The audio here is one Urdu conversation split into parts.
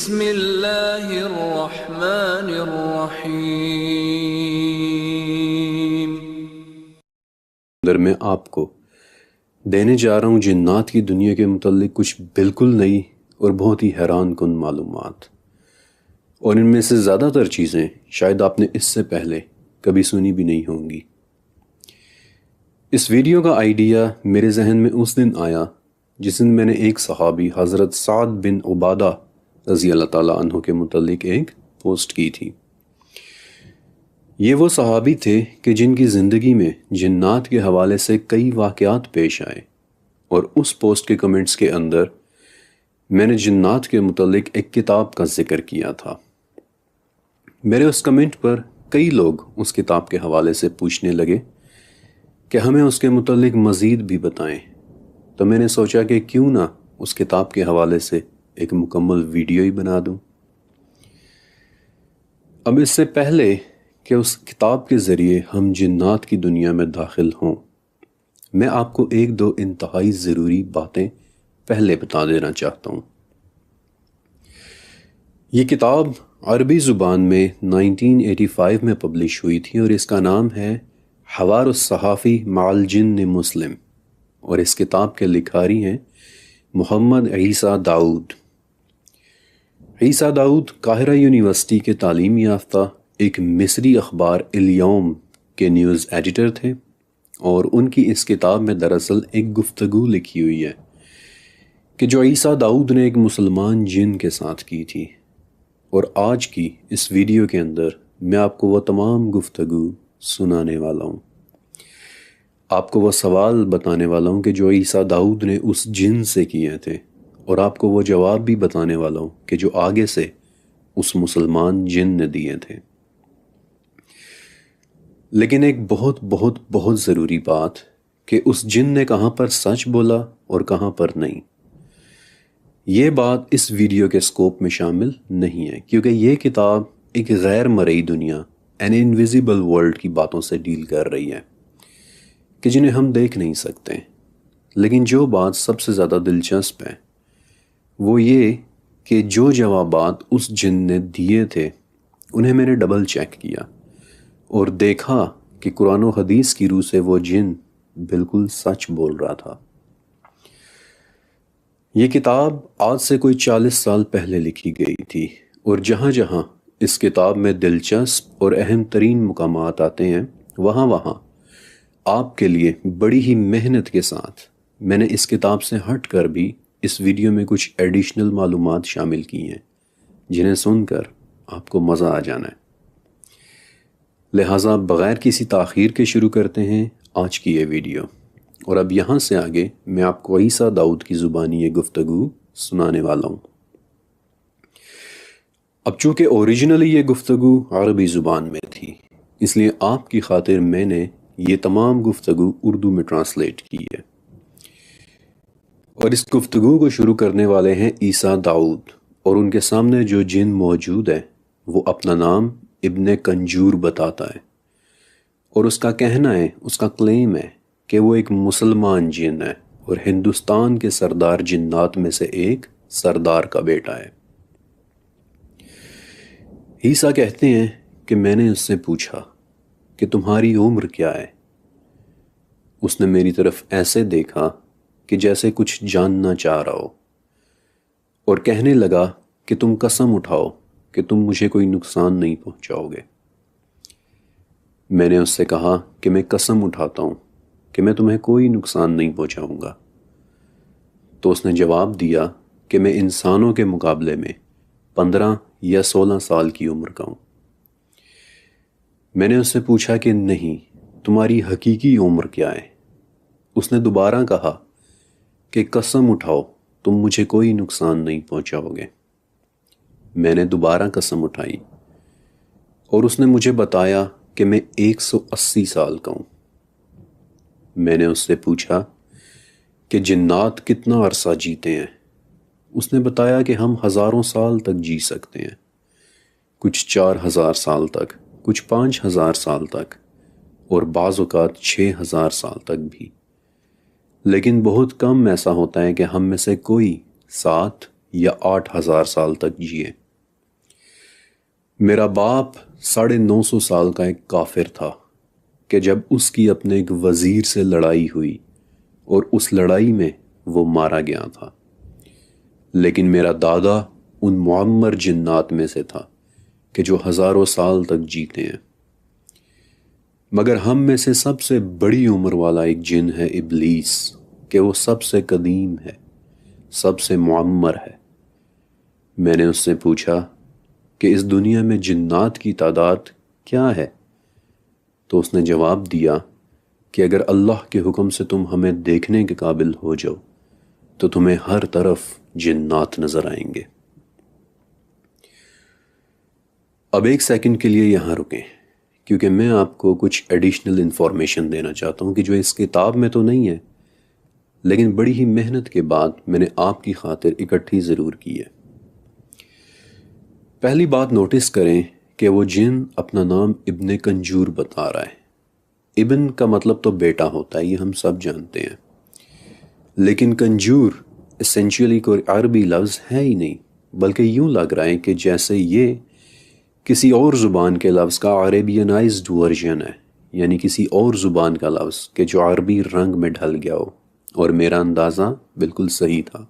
بسم اللہ الرحمن الرحیم۔ اندر میں آپ کو دینے جا رہا ہوں جنات کی دنیا کے متعلق کچھ بالکل نئی اور بہت ہی حیران کن معلومات، اور ان میں سے زیادہ تر چیزیں شاید آپ نے اس سے پہلے کبھی سنی بھی نہیں ہوں گی۔ اس ویڈیو کا آئیڈیا میرے ذہن میں اس دن آیا جس دن میں نے ایک صحابی حضرت سعد بن عبادہ رضی اللہ تعالیٰ عنہ کے متعلق ایک پوسٹ کی تھی۔ یہ وہ صحابی تھے کہ جن کی زندگی میں جنات کے حوالے سے کئی واقعات پیش آئے، اور اس پوسٹ کے کمنٹس کے اندر میں نے جنات کے متعلق ایک کتاب کا ذکر کیا تھا۔ میرے اس کمنٹ پر کئی لوگ اس کتاب کے حوالے سے پوچھنے لگے کہ ہمیں اس کے متعلق مزید بھی بتائیں، تو میں نے سوچا کہ کیوں نہ اس کتاب کے حوالے سے ایک مکمل ویڈیو ہی بنا دوں۔ اب اس سے پہلے کہ اس کتاب کے ذریعے ہم جنات کی دنیا میں داخل ہوں، میں آپ کو ایک دو انتہائی ضروری باتیں پہلے بتا دینا چاہتا ہوں۔ یہ کتاب عربی زبان میں 1985 میں پبلش ہوئی تھی، اور اس کا نام ہے حوار الصحافی مع الجن مسلم، اور اس کتاب کے لکھاری ہیں محمد عیسیٰ داؤد۔ عیسیٰ داؤد قاہرہ یونیورسٹی کے تعلیم یافتہ ایک مصری اخبار الیوم کے نیوز ایڈیٹر تھے، اور ان کی اس کتاب میں دراصل ایک گفتگو لکھی ہوئی ہے کہ جو عیسیٰ داؤد نے ایک مسلمان جن کے ساتھ کی تھی، اور آج کی اس ویڈیو کے اندر میں آپ کو وہ تمام گفتگو سنانے والا ہوں۔ آپ کو وہ سوال بتانے والا ہوں کہ جو عیسیٰ داؤد نے اس جن سے کیے تھے، اور آپ کو وہ جواب بھی بتانے والا ہوں کہ جو آگے سے اس مسلمان جن نے دیے تھے۔ لیکن ایک بہت بہت بہت ضروری بات کہ اس جن نے کہاں پر سچ بولا اور کہاں پر نہیں، یہ بات اس ویڈیو کے سکوپ میں شامل نہیں ہے، کیونکہ یہ کتاب ایک غیر مرئی دنیا این انویزیبل ورلڈ کی باتوں سے ڈیل کر رہی ہے کہ جنہیں ہم دیکھ نہیں سکتے۔ لیکن جو بات سب سے زیادہ دلچسپ ہے وہ یہ کہ جو جوابات اس جن نے دیے تھے انہیں میں نے ڈبل چیک کیا اور دیکھا کہ قرآن و حدیث کی روح سے وہ جن بالکل سچ بول رہا تھا۔ یہ کتاب آج سے کوئی 40 سال پہلے لکھی گئی تھی، اور جہاں جہاں اس کتاب میں دلچسپ اور اہم ترین مقامات آتے ہیں، وہاں وہاں آپ کے لیے بڑی ہی محنت کے ساتھ میں نے اس کتاب سے ہٹ کر بھی اس ویڈیو میں کچھ ایڈیشنل معلومات شامل کی ہیں جنہیں سن کر آپ کو مزہ آ جانا ہے۔ لہٰذا بغیر کسی تاخیر کے شروع کرتے ہیں آج کی یہ ویڈیو، اور اب یہاں سے آگے میں آپ کو عیسیٰ داؤد کی زبانی یہ گفتگو سنانے والا ہوں۔ اب چونکہ اوریجنلی یہ گفتگو عربی زبان میں تھی، اس لیے آپ کی خاطر میں نے یہ تمام گفتگو اردو میں ٹرانسلیٹ کی ہے، اور اس گفتگو کو شروع کرنے والے ہیں عیسیٰ داؤد، اور ان کے سامنے جو جن موجود ہے وہ اپنا نام ابن کنجور بتاتا ہے، اور اس کا کہنا ہے، اس کا کلیم ہے کہ وہ ایک مسلمان جن ہے اور ہندوستان کے سردار جنات میں سے ایک سردار کا بیٹا ہے۔ عیسیٰ کہتے ہیں کہ میں نے اس سے پوچھا کہ تمہاری عمر کیا ہے؟ اس نے میری طرف ایسے دیکھا کہ جیسے کچھ جاننا چاہ رہا ہو، اور کہنے لگا کہ تم قسم اٹھاؤ کہ تم مجھے کوئی نقصان نہیں پہنچاؤ گے۔ میں نے اس سے کہا کہ میں قسم اٹھاتا ہوں کہ میں تمہیں کوئی نقصان نہیں پہنچاؤں گا۔ تو اس نے جواب دیا کہ میں انسانوں کے مقابلے میں 15 یا 16 سال کی عمر کا ہوں۔ میں نے اس سے پوچھا کہ نہیں، تمہاری حقیقی عمر کیا ہے؟ اس نے دوبارہ کہا کہ قسم اٹھاؤ تم مجھے کوئی نقصان نہیں پہنچاؤ گے۔ میں نے دوبارہ قسم اٹھائی، اور اس نے مجھے بتایا کہ میں 180 سال کا ہوں۔ میں نے اس سے پوچھا کہ جنات کتنا عرصہ جیتے ہیں؟ اس نے بتایا کہ ہم ہزاروں سال تک جی سکتے ہیں، کچھ 4000 سال تک، کچھ 5000 سال تک، اور بعض اوقات 6000 سال تک بھی۔ لیکن بہت کم ایسا ہوتا ہے کہ ہم میں سے کوئی 7 یا 8,000 سال تک جیے۔ میرا باپ 950 سال کا ایک کافر تھا کہ جب اس کی اپنے ایک وزیر سے لڑائی ہوئی اور اس لڑائی میں وہ مارا گیا تھا، لیکن میرا دادا ان معمر جنات میں سے تھا کہ جو ہزاروں سال تک جیتے ہیں۔ مگر ہم میں سے سب سے بڑی عمر والا ایک جن ہے ابلیس، کہ وہ سب سے قدیم ہے، سب سے معمر ہے۔ میں نے اس سے پوچھا کہ اس دنیا میں جنات کی تعداد کیا ہے؟ تو اس نے جواب دیا کہ اگر اللہ کے حکم سے تم ہمیں دیکھنے کے قابل ہو جاؤ تو تمہیں ہر طرف جنات نظر آئیں گے۔ اب ایک سیکنڈ کے لیے یہاں رکیں، کیونکہ میں آپ کو کچھ ایڈیشنل انفارمیشن دینا چاہتا ہوں کہ جو اس کتاب میں تو نہیں ہے، لیکن بڑی ہی محنت کے بعد میں نے آپ کی خاطر اکٹھی ضرور کی ہے۔ پہلی بات نوٹس کریں کہ وہ جن اپنا نام ابن کنجور بتا رہا ہے۔ ابن کا مطلب تو بیٹا ہوتا ہے، یہ ہم سب جانتے ہیں، لیکن کنجور اسینشیلی کوئی عربی لفظ ہے ہی نہیں، بلکہ یوں لگ رہا ہے کہ جیسے یہ کسی اور زبان کے لفظ کا عربینائزڈ ورژن ہے، یعنی کسی اور زبان کا لفظ کہ جو عربی رنگ میں ڈھل گیا ہو، اور میرا اندازہ بالکل صحیح تھا۔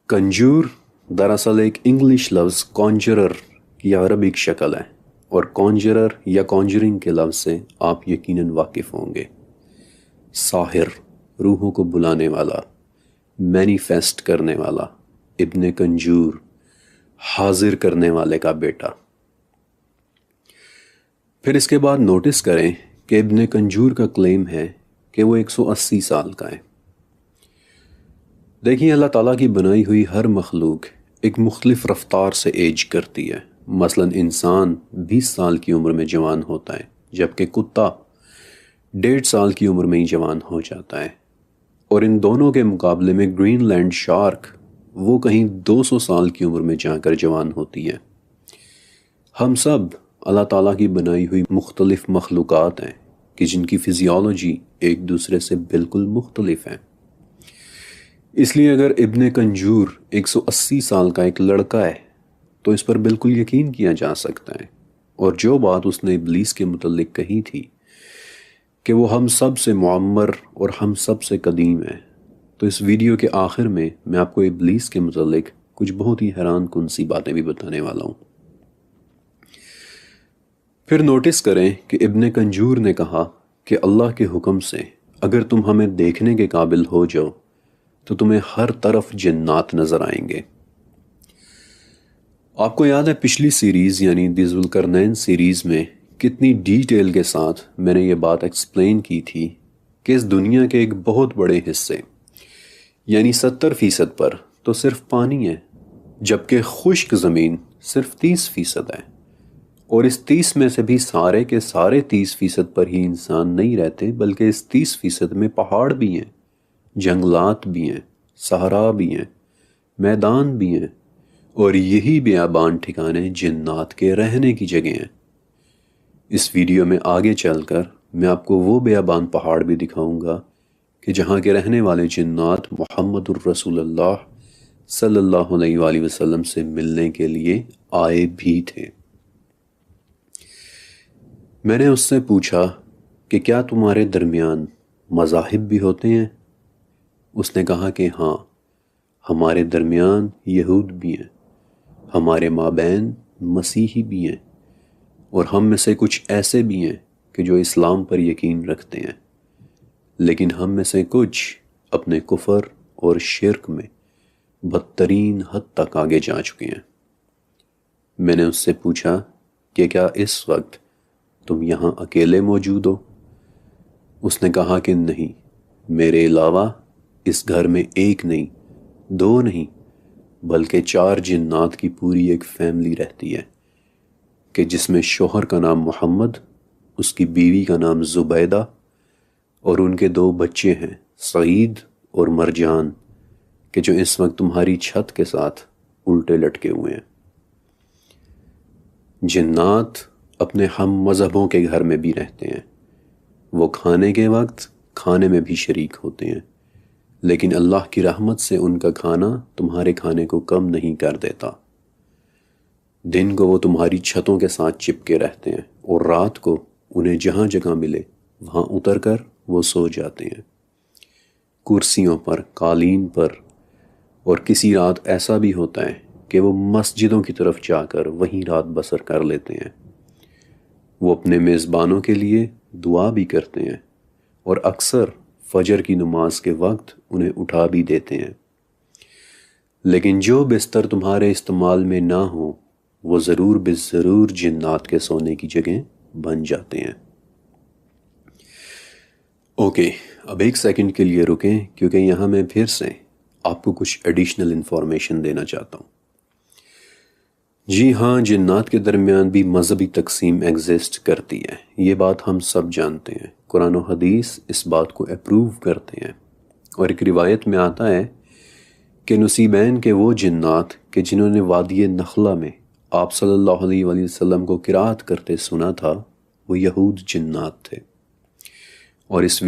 کنجور دراصل ایک انگلش لفظ کانجرر کی عربک شکل ہے، اور کانجرر یا کانجرنگ کے لفظ سے آپ یقیناً واقف ہوں گے۔ ساحر، روحوں کو بلانے والا، مینیفیسٹ کرنے والا، ابن کنجور، حاضر کرنے والے کا بیٹا۔ پھر اس کے بعد نوٹس کریں کہ ابن کنجور کا کلیم ہے کہ وہ 180 سال کا ہے۔ دیکھیں، اللہ تعالیٰ کی بنائی ہوئی ہر مخلوق ایک مختلف رفتار سے ایج کرتی ہے۔ مثلا انسان 20 سال کی عمر میں جوان ہوتا ہے، جبکہ کتا 1.5 سال کی عمر میں ہی جوان ہو جاتا ہے، اور ان دونوں کے مقابلے میں گرین لینڈ شارک وہ کہیں 200 سال کی عمر میں جا کر جوان ہوتی ہے۔ ہم سب اللہ تعالیٰ کی بنائی ہوئی مختلف مخلوقات ہیں کہ جن کی فزیالوجی ایک دوسرے سے بالکل مختلف ہے۔ اس لیے اگر ابن کنجور 180 سال کا ایک لڑکا ہے تو اس پر بالکل یقین کیا جا سکتا ہے، اور جو بات اس نے ابلیس کے متعلق کہی تھی کہ وہ ہم سب سے معمر اور ہم سب سے قدیم ہے، تو اس ویڈیو کے آخر میں آپ کو ابلیس کے متعلق کچھ بہت ہی حیران کن سی باتیں بھی بتانے والا ہوں۔ پھر نوٹس کریں کہ ابن کنجور نے کہا کہ اللہ کے حکم سے اگر تم ہمیں دیکھنے کے قابل ہو جاؤ تو تمہیں ہر طرف جنات نظر آئیں گے۔ آپ کو یاد ہے پچھلی سیریز یعنی دی ذوالقرنین سیریز میں کتنی ڈیٹیل کے ساتھ میں نے یہ بات ایکسپلین کی تھی کہ اس دنیا کے ایک بہت بڑے حصے یعنی 70% پر تو صرف پانی ہے، جبکہ خشک زمین صرف 30% ہے، اور اس 30 میں سے بھی سارے کے سارے 30% پر ہی انسان نہیں رہتے، بلکہ اس 30% میں پہاڑ بھی ہیں، جنگلات بھی ہیں، صحرا بھی ہیں، میدان بھی ہیں، اور یہی بیابان ٹھکانے جنات کے رہنے کی جگہ ہیں۔ اس ویڈیو میں آگے چل کر میں آپ کو وہ بیابان پہاڑ بھی دکھاؤں گا کہ جہاں کے رہنے والے جنات محمد الرسول اللہ صلی اللہ علیہ وآلہ وسلم سے ملنے کے لیے آئے بھی تھے۔ میں نے اس سے پوچھا کہ کیا تمہارے درمیان مذاہب بھی ہوتے ہیں؟ اس نے کہا کہ ہاں، ہمارے درمیان یہود بھی ہیں، ہمارے مابین مسیحی بھی ہیں، اور ہم میں سے کچھ ایسے بھی ہیں کہ جو اسلام پر یقین رکھتے ہیں، لیکن ہم میں سے کچھ اپنے کفر اور شرک میں بدترین حد تک آگے جا چکے ہیں۔ میں نے اس سے پوچھا کہ کیا اس وقت تم یہاں اکیلے موجود ہو؟ اس نے کہا کہ نہیں، میرے علاوہ اس گھر میں 1 نہیں، 2 نہیں، بلکہ 4 جنات کی پوری ایک فیملی رہتی ہے، کہ جس میں شوہر کا نام محمد، اس کی بیوی کا نام زبیدہ، اور ان کے 2 بچے ہیں، سعید اور مرجان، کہ جو اس وقت تمہاری چھت کے ساتھ الٹے لٹکے ہوئے ہیں۔ جنات اپنے ہم مذہبوں کے گھر میں بھی رہتے ہیں، وہ کھانے کے وقت کھانے میں بھی شریک ہوتے ہیں، لیکن اللہ کی رحمت سے ان کا کھانا تمہارے کھانے کو کم نہیں کر دیتا۔ دن کو وہ تمہاری چھتوں کے ساتھ چپکے رہتے ہیں اور رات کو انہیں جہاں جگہ ملے وہاں اتر کر وہ سو جاتے ہیں، کرسیوں پر، قالین پر، اور کسی رات ایسا بھی ہوتا ہے کہ وہ مسجدوں کی طرف جا کر وہیں رات بسر کر لیتے ہیں۔ وہ اپنے میزبانوں کے لیے دعا بھی کرتے ہیں اور اکثر فجر کی نماز کے وقت انہیں اٹھا بھی دیتے ہیں۔ لیکن جو بستر تمہارے استعمال میں نہ ہو وہ ضرور بالضرور جنات کے سونے کی جگہ بن جاتے ہیں۔ اوکے، اب 1 سیکنڈ کے لیے رکیں کیونکہ یہاں میں پھر سے آپ کو کچھ ایڈیشنل انفارمیشن دینا چاہتا ہوں۔ جی ہاں، جنات کے درمیان بھی مذہبی تقسیم ایگزسٹ کرتی ہے، یہ بات ہم سب جانتے ہیں۔ قرآن و حدیث اس بات کو اپروو کرتے ہیں، اور ایک روایت میں آتا ہے کہ نصیبین کے وہ جنات کہ جنہوں نے وادی نخلہ میں آپ صلی اللہ علیہ وآلہ وسلم کو قرات کرتے سنا تھا وہ یہود جنات تھے۔ اور اس